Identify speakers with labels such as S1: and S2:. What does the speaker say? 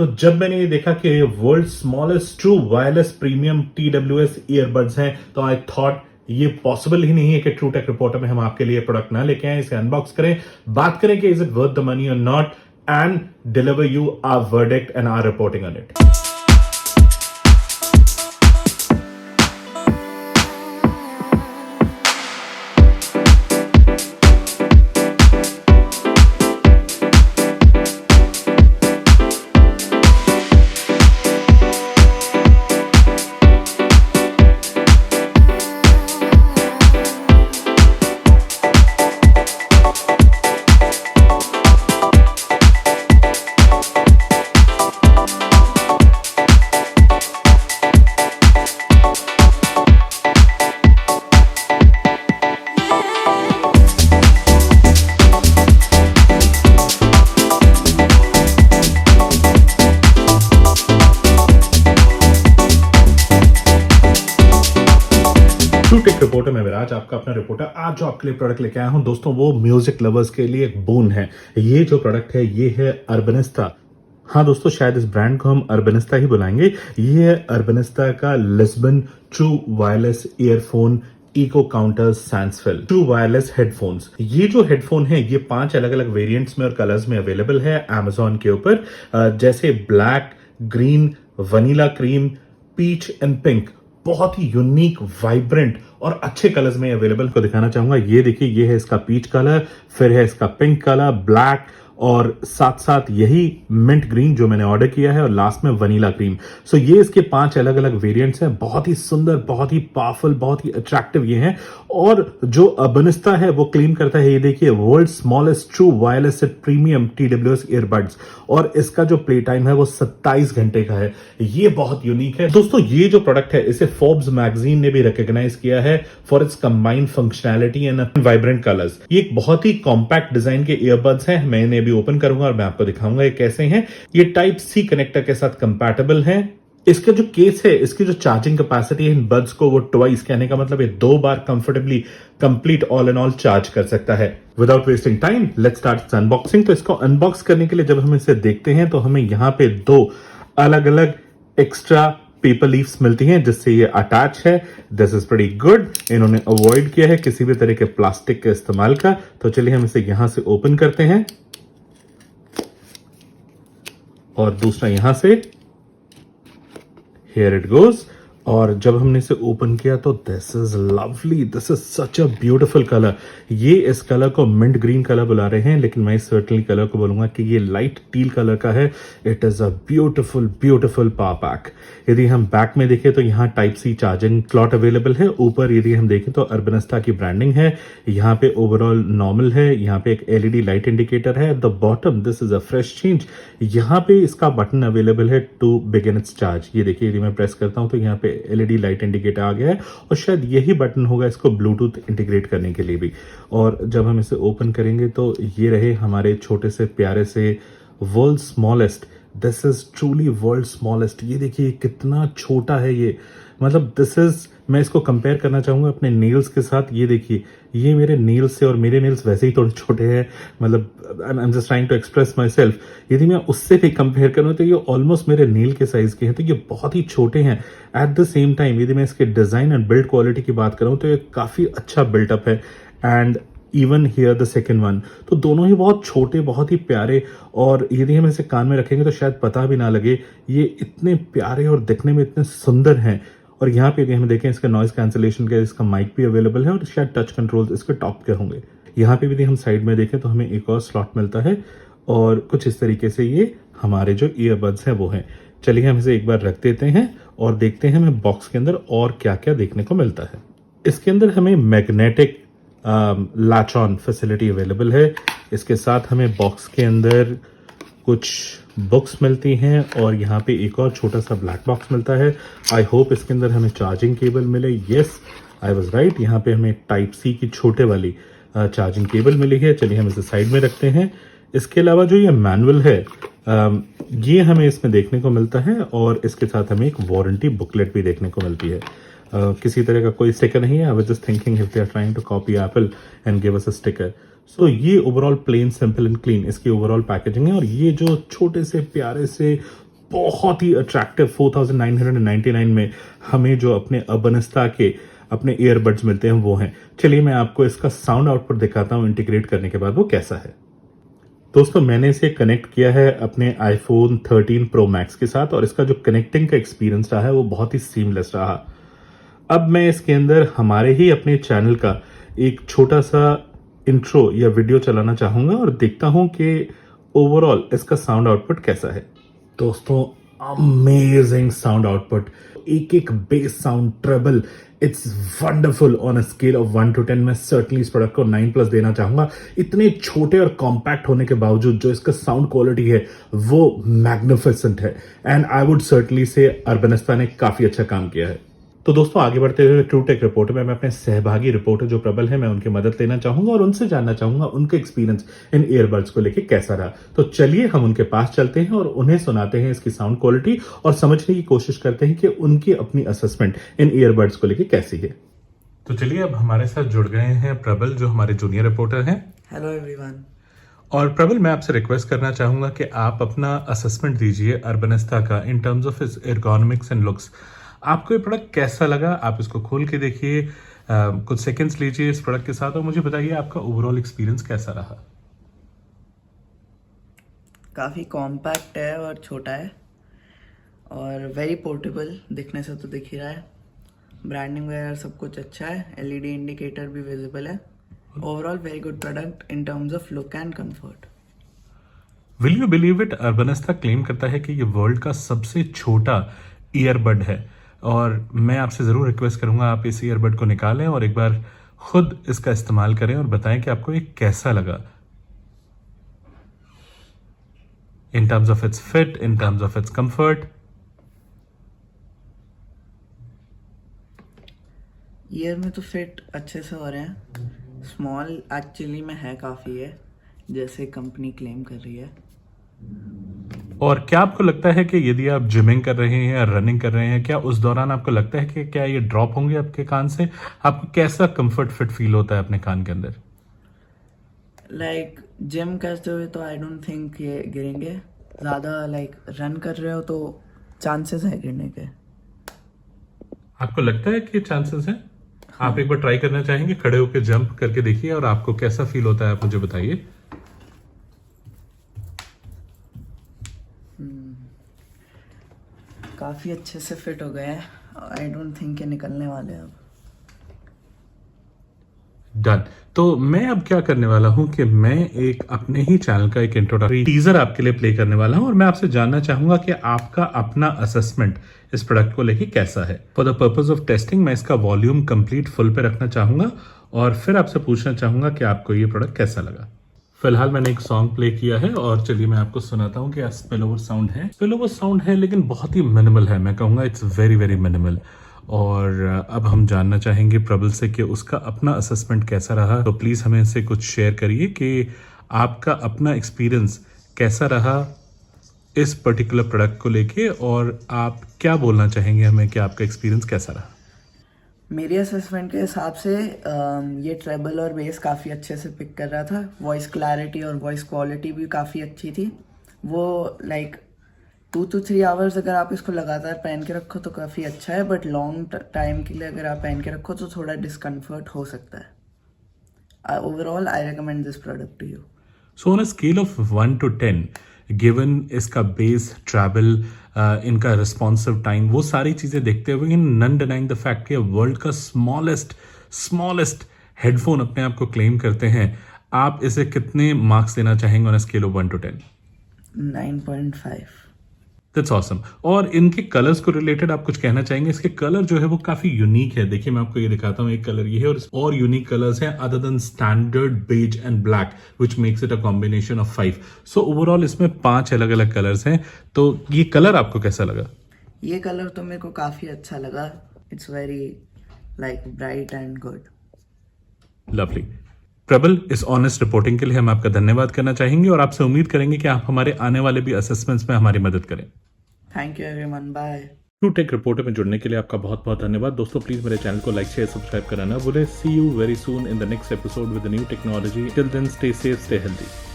S1: तो जब मैंने ये देखा कि ये world smallest true wireless premium TWS earbuds हैं, तो आई थॉट ये पॉसिबल ही नहीं है कि ट्रू टेक रिपोर्टर में हम आपके लिए प्रोडक्ट ना लेके आए, इसे अनबॉक्स करें, बात करें कि is it worth the money और not, and deliver you our verdict and our reporting on it. True take reporter में विराज, आपका अपना रिपोर्टर। आज जो आपके लिए प्रोडक्ट लेके आया हूं दोस्तों, वो म्यूजिक लवर्स के लिए एक बोन है। ये जो प्रोडक्ट है ये है अर्बनिस्ता। हाँ दोस्तों, शायद इस ब्रांड को हम अर्बनिस्ता ही बुलाएंगे। ये है अर्बनिस्ता का Lisbon true wireless earphone eco counter सैंसफिल ट्रू वायरलेस हेडफोन्स। ये जो हेडफोन है ये 5 अलग अलग वेरिएंट्स में और कलर्स में अवेलेबल है Amazon के ऊपर, जैसे black, green, vanilla cream, peach and pink. बहुत ही यूनिक, वाइब्रेंट और अच्छे कलर्स में अवेलेबल को दिखाना चाहूंगा। ये देखिए, ये है इसका पीच कलर, फिर है इसका पिंक कलर, ब्लैक, और साथ साथ यही मिंट ग्रीन जो मैंने ऑर्डर किया है, और लास्ट में वनीला क्रीम। सो ये इसके 5 अलग अलग वेरिएंट्स हैं। बहुत ही सुंदर, बहुत ही पावरफुल, बहुत ही अट्रैक्टिव ये हैं। और जो अर्बनिस्ता है वो क्लेम करता है, ये देखिए, world smallest true wireless premium TWS earbuds, और इसका जो प्ले टाइम है वो 27 घंटे का है। ये बहुत यूनिक है दोस्तों। ये जो प्रोडक्ट है इसे फोर्ब्स मैगजीन ने भी रिकॉग्नाइज किया है for its combined functionality and vibrant colours. ये एक बहुत ही कॉम्पैक्ट डिजाइन के ईयरबड्स हैं। मैंने ओपन करूंगा और मैं आपको दिखाऊंगा ये कैसे हैं। ये टाइप सी कनेक्टर के साथ कंपैटिबल है। इसका जो केस है, इसकी जो चार्जिंग कैपेसिटी है इन बड्स को, वो ट्वाइस, कहने का मतलब है 2 बार comfortably complete all in all charge कर सकता है। Without wasting time let's start unboxing. तो इसको अनबॉक्स करने के लिए जब हम इसे देखते हैं तो हमें यहाँ पे 2 अलग अलग एक्स्ट्रा पेपर लीव्स मिलती हैं जिससे ये अटैच है। This is pretty good. इन्होंने अवॉइड किया है किसी भी तरह के प्लास्टिक के इस्तेमाल का। तो चलिए हम इसे यहां से ओपन करते हैं और दूसरा यहां से, हियर इट गोज। और जब हमने इसे ओपन किया तो this is lovely, this is such a beautiful colour. ये इस कलर को मिंट ग्रीन कलर बुला रहे हैं, लेकिन मैं सर्टनली कलर को बोलूंगा कि ये लाइट टील कलर का है। It is a beautiful beautiful power pack. यदि हम बैक में देखें तो यहाँ type C charging slot available है। ऊपर यदि हम देखें तो अर्बनिस्ता की ब्रांडिंग है। यहाँ पे ओवरऑल नॉर्मल है। यहाँ पे एक LED लाइट इंडिकेटर है। At the bottom this is a fresh change. यहाँ पे इसका बटन अवेलेबल है टू बिगिन इट्स चार्ज। ये देखिए, यदि मैं प्रेस करता हूं तो यहाँ पे LED लाइट इंडिकेटर आ गया है, और शायद यही बटन होगा इसको ब्लूटूथ इंटीग्रेट करने के लिए भी। और जब हम इसे ओपन करेंगे तो ये रहे हमारे छोटे से प्यारे से world smallest. This is truly world smallest. ये देखिए कितना छोटा है ये, मतलब दिस इज, मैं इसको कंपेयर करना चाहूंगा अपने नेल्स के साथ। ये देखिए, ये मेरे नेल्स से, और मेरे नेल्स वैसे ही थोड़े छोटे हैं, मतलब I am just trying to express myself. यदि मैं उससे भी कंपेयर करूं तो ये ऑलमोस्ट मेरे नेल के साइज के हैं। तो ये बहुत ही छोटे हैं। एट द सेम टाइम यदि मैं इसके डिजाइन एंड बिल्ड क्वालिटी की बात करूं तो ये काफी अच्छा बिल्टअप है। And even here the second one, तो दोनों ही बहुत छोटे, बहुत ही प्यारे। और यदि हम इसे कान में रखेंगे तो शायद पता भी ना लगे, ये इतने प्यारे और दिखने में इतने सुंदर हैं। और यहाँ पे यदि हम देखें, इसका नॉइज कैंसिलेशन का इसका माइक भी अवेलेबल है, और शायद टच कंट्रोल्स इसके टॉप के होंगे। यहाँ पे यदि हम साइड में देखें तो हमें एक और स्लॉट मिलता है, और कुछ इस तरीके से ये हमारे जो ईयरबड्स हैं वो हैं। चलिए हम इसे एक बार रख देते हैं और देखते हैं हमें बॉक्स के अंदर और क्या क्या देखने को मिलता है। इसके अंदर हमें magnetic latch on facility available है। इसके साथ हमें बॉक्स के अंदर कुछ बुक्स मिलती हैं, और यहाँ पे एक और छोटा सा ब्लैक बॉक्स मिलता है। आई होप इसके अंदर हमें चार्जिंग केबल मिले। Yes, I was right. यहाँ पे हमें टाइप सी की छोटे वाली चार्जिंग केबल मिली है। चलिए हम इसे साइड में रखते हैं। इसके अलावा जो ये मैनुअल है, ये हमें इसमें देखने को मिलता है, और इसके साथ हमें एक वारंटी बुकलेट भी देखने को मिलती है। किसी तरह का कोई स्टिकर नहीं है। I was just thinking if they are trying to copy Apple and give us a sticker. So ये overall plain, simple and clean इसकी ओवरऑल पैकेजिंग है। और ये जो छोटे से प्यारे से बहुत ही अट्रैक्टिव 4999 में हमें जो अपने अर्बनिस्ता के अपने ईयरबड्स मिलते हैं वो हैं। चलिए मैं आपको इसका साउंड आउटपुट दिखाता हूं इंटीग्रेट करने के बाद वो कैसा है। दोस्तों मैंने इसे कनेक्ट किया है अपने iPhone 13 Pro Max के साथ और इसका जो कनेक्टिंग का एक्सपीरियंस रहा है वो बहुत ही सीमलेस रहा। अब मैं इसके अंदर हमारे ही अपने चैनल का एक छोटा सा इंट्रो या वीडियो चलाना चाहूंगा और देखता हूं कि ओवरऑल इसका साउंड आउटपुट कैसा है। दोस्तों अमेजिंग साउंड आउटपुट, एक एक bass sound, treble, it's wonderful on a scale of 1 to 10। मैं सर्टनली इस प्रोडक्ट को 9+ देना चाहूंगा। इतने छोटे और कॉम्पैक्ट होने के बावजूद जो इसका साउंड क्वालिटी है वो मैग्निफिसेंट है एंड आई वुड सर्टनली से अर्बनिस्ता ने काफी अच्छा काम किया है। तो दोस्तों आगे बढ़ते हुए ट्रू टेक रिपोर्ट में मैं अपने सहभागी रिपोर्टर जो प्रबल है मैं उनकी मदद लेना चाहूंगा और उनसे जानना चाहूंगा उनका एक्सपीरियंस इन ईयरबड्स को लेके कैसा रहा। तो चलिए हम उनके पास चलते हैं और उन्हें सुनाते हैं इसकी साउंड क्वालिटी और समझने की कोशिश करते हैं कि उनकी अपनी असेसमेंट इन ईयरबड्स को लेके कैसी है। तो चलिए अब हमारे साथ जुड़ गए हैं प्रबल जो हमारे जूनियर रिपोर्टर हैं।
S2: Hello everyone.
S1: और प्रबल मैं आपसे रिक्वेस्ट करना चाहूंगा कि आप अपना असेसमेंट दीजिए अर्बनिस्ता का इन terms of its ergonomics and looks. आपको ये प्रोडक्ट कैसा लगा? आप इसको खोल के देखिए, कुछ सेकंड्स लीजिए इस प्रोडक्ट के साथ और मुझे बताइए आपका ओवरऑल एक्सपीरियंस कैसा रहा।
S2: काफ़ी कॉम्पैक्ट है और छोटा है और वेरी पोर्टेबल, दिखने से तो दिख ही रहा है। ब्रांडिंग वगैरह सब कुछ अच्छा है, एलईडी इंडिकेटर भी विजिबल है। Overall very good product in terms of look and comfort.
S1: Will you believe it, Urbanista claim करता है कि ये वर्ल्ड का सबसे छोटा ईयरबड है और मैं आपसे जरूर रिक्वेस्ट करूंगा आप इस ईयरबड को निकालें और एक बार खुद इसका इस्तेमाल करें और बताएं कि आपको ये कैसा लगा इन terms of its fit, in terms of its comfort.
S2: Year में तो फिट अच्छे से हो रहे हैं, स्मॉल एक्चुअली में है काफ़ी है जैसे कंपनी क्लेम कर रही है।
S1: और क्या आपको लगता है कि यदि आप जिमिंग कर रहे हैं या रनिंग कर रहे हैं, क्या उस दौरान आपको लगता है कि क्या ये ड्रॉप होंगे आपके कान से? आपको कैसा कंफर्ट फिट फील होता है अपने कान के अंदर?
S2: लाइक जिम करते हुए तो आई डोंट थिंक ये गिरेंगे, ज़्यादा लाइक रन कर रहे हो तो चांसेस है गिरने के।
S1: आपको लगता है कि चांसेस है? आप एक बार ट्राई करना चाहेंगे? खड़े होकर जंप करके देखिए और आपको कैसा फील होता है आप मुझे बताइए।
S2: काफ़ी अच्छे से फिट हो गए हैं, आई डोंट थिंक ये निकलने वाले अब।
S1: डन। तो मैं अब क्या करने वाला हूं कि मैं एक अपने ही चैनल का एक इंट्रोडक्टरी टीजर आपके लिए प्ले करने वाला हूं और मैं आपसे जानना चाहूंगा कि आपका अपना असेसमेंट इस प्रोडक्ट को लेके कैसा है। For the purpose of testing मैं इसका वॉल्यूम कंप्लीट फुल पे रखना चाहूंगा और फिर आपसे पूछना चाहूंगा कि आपको ये प्रोडक्ट कैसा लगा। फिलहाल मैंने एक सॉन्ग प्ले किया है और चलिए मैं आपको सुनाता हूँ कि स्पिलओवर साउंड है। स्पिलओवर साउंड है लेकिन बहुत ही मिनिमल है, मैं कहूँगा इट्स वेरी वेरी मिनिमल। और अब हम जानना चाहेंगे प्रबल से कि उसका अपना असेसमेंट कैसा रहा। तो प्लीज़ हमें इससे कुछ शेयर करिए कि आपका अपना एक्सपीरियंस कैसा रहा इस पर्टिकुलर प्रोडक्ट को लेके और आप क्या बोलना चाहेंगे हमें कि आपका एक्सपीरियंस कैसा रहा।
S2: मेरी असेसमेंट के हिसाब से ये ट्रेबल और बेस काफ़ी अच्छे से पिक कर रहा था। वॉइस क्लैरिटी और वॉइस क्वालिटी भी काफ़ी अच्छी थी। वो लाइक 2 to 3 आवर्स अगर आप इसको लगातार पहन के रखो तो काफ़ी अच्छा है, बट लॉन्ग टाइम के लिए अगर आप पहन के रखो तो थोड़ा डिस्कम्फर्ट हो सकता है। Overall I recommend this product to you.
S1: So on a scale of 1 to 10 given इसका बेस, ट्रैवल, इनका रिस्पॉन्सिव टाइम, वो सारी चीज़ें देखते हुए in none denying the fact कि वर्ल्ड का स्मॉलेस्ट हेडफोन अपने आप को क्लेम करते हैं, आप इसे कितने मार्क्स देना चाहेंगे on a scale of 1 to 10?
S2: 9.5।
S1: That's awesome. और इनके कलर्स को रिलेटेड आप कुछ कहना चाहेंगे? इसके कलर जो है वो काफी यूनिक है। देखिए मैं आपको ये दिखाता हूँ, एक कलर ये है और यूनिक कलर्स हैं other than standard beige and black which makes it a combination of 5। So overall इसमें 5 अलग अलग कलर्स हैं। तो ये कलर आपको कैसा लगा?
S2: ये कलर तो मेरे को काफ़ी अच्छा लगा। It's very like bright and good.
S1: Lovely. प्रबल, इस ऑनेस्ट रिपोर्टिंग के लिए हम आपका धन्यवाद करना चाहेंगे और आपसे उम्मीद करेंगे कि आप हमारे आने वाले भी असेसमेंट्स में हमारी मदद करें।
S2: Thank you everyone, bye.
S1: True take reporter में जुड़ने के लिए आपका बहुत बहुत धन्यवाद। दोस्तों प्लीज मेरे चैनल को लाइक शेयर सब्सक्राइब करना ना भूलें। See you very soon in the next episode with new technology. Till then stay safe, stay healthy.